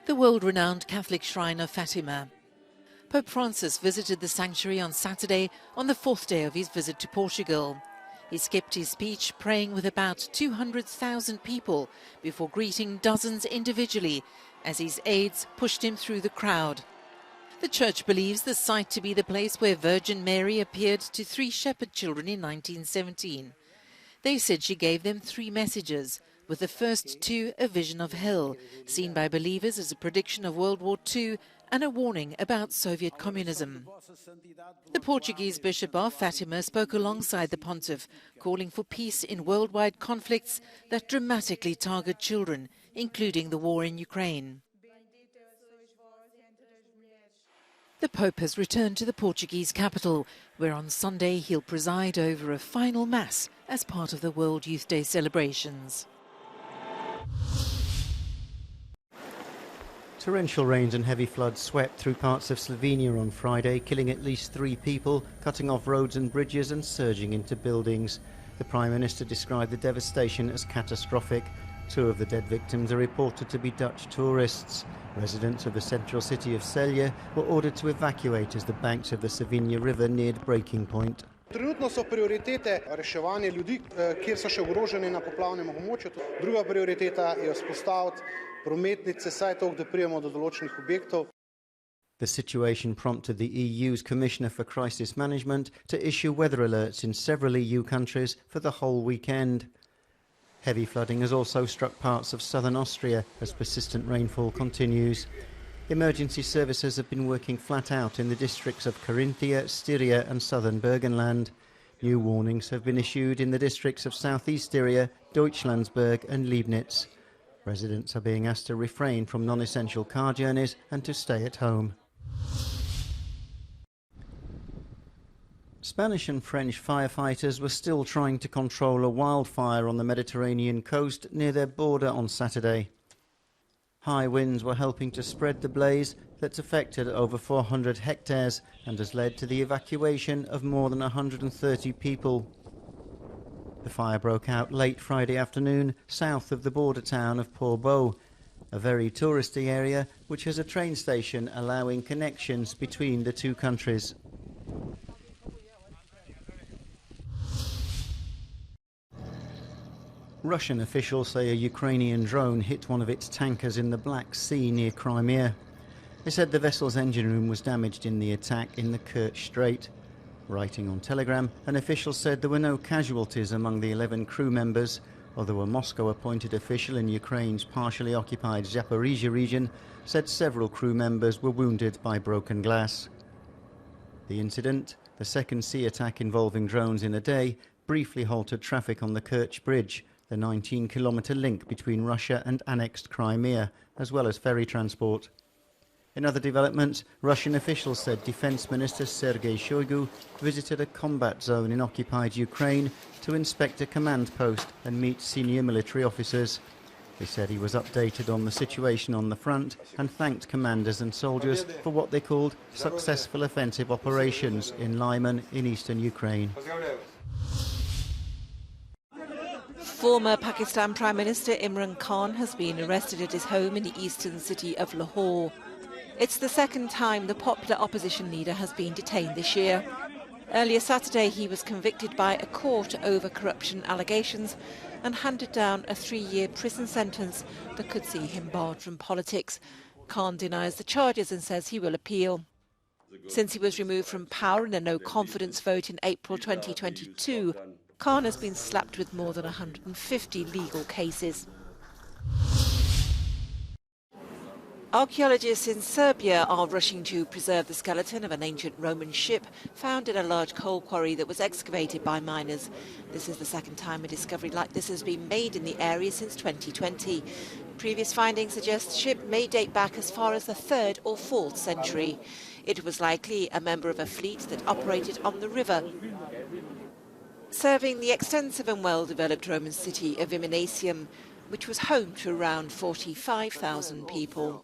the world-renowned Catholic shrine of Fatima. Pope Francis visited the sanctuary on Saturday on the fourth day of his visit to Portugal. He skipped his speech, praying with about 200,000 people before greeting dozens individually as his aides pushed him through the crowd. The church believes the site to be the place where Virgin Mary appeared to 3 shepherd children in 1917. They said she gave them 3 messages, with the first 2 a vision of hell, seen by believers as a prediction of World War II and a warning about Soviet communism. The Portuguese Bishop of Fatima spoke alongside the pontiff, calling for peace in worldwide conflicts that dramatically target children, including the war in Ukraine. The Pope has returned to the Portuguese capital, where on Sunday he'll preside over a final Mass as part of the World Youth Day celebrations. Torrential rains and heavy floods swept through parts of Slovenia on Friday, killing at least 3 people, cutting off roads and bridges and surging into buildings. The Prime Minister described the devastation as catastrophic. 2 of the dead victims are reported to be Dutch tourists. Residents of the central city of Celje were ordered to evacuate as the banks of the Savinja River neared breaking point. Trenutno so prioritete reševanje ljudi, kjer so še ogroženi na poplavnem območju. Druga prioriteta je vzpostaviti prometnice, saj toliko, da pridemo do določenih objektov. The situation prompted the EU's Commissioner for Crisis Management to issue weather alerts in several EU countries for the whole weekend. Heavy flooding has also struck parts of southern Austria as persistent rainfall continues. Emergency services have been working flat out in the districts of Carinthia, Styria and southern Burgenland. New warnings have been issued in the districts of southeast Styria, Deutschlandsberg and Liebenitz. Residents are being asked to refrain from non-essential car journeys and to stay at home. Spanish and French firefighters were still trying to control a wildfire on the Mediterranean coast near their border on Saturday. High winds were helping to spread the blaze that's affected over 400 hectares and has led to the evacuation of more than 130 people. The fire broke out late Friday afternoon south of the border town of Portbou, a very touristy area which has a train station allowing connections between the 2 countries. Russian officials say a Ukrainian drone hit one of its tankers in the Black Sea near Crimea. They said the vessel's engine room was damaged in the attack in the Kerch Strait. Writing on Telegram, an official said there were no casualties among the 11 crew members, although a Moscow-appointed official in Ukraine's partially occupied Zaporizhia region said several crew members were wounded by broken glass. The incident, the second sea attack involving drones in a day, briefly halted traffic on the Kerch Bridge, the 19-kilometre link between Russia and annexed Crimea, as well as ferry transport. In other developments, Russian officials said Defence Minister Sergei Shoigu visited a combat zone in occupied Ukraine to inspect a command post and meet senior military officers. He said he was updated on the situation on the front and thanked commanders and soldiers for what they called successful offensive operations in Lyman in eastern Ukraine. Former Pakistan Prime Minister Imran Khan has been arrested at his home in the eastern city of Lahore. It's the second time the popular opposition leader has been detained this year. Earlier Saturday, he was convicted by a court over corruption allegations and handed down a 3-year prison sentence that could see him barred from politics. Khan denies the charges and says he will appeal. Since he was removed from power in a no-confidence vote in April 2022, Khan has been slapped with more than 150 legal cases. Archaeologists in Serbia are rushing to preserve the skeleton of an ancient Roman ship found in a large coal quarry that was excavated by miners. This is the second time a discovery like this has been made in the area since 2020. Previous findings suggest the ship may date back as far as the 3rd or 4th century. It was likely a member of a fleet that operated on the river, serving the extensive and well-developed Roman city of Immenasium, which was home to around 45,000 people.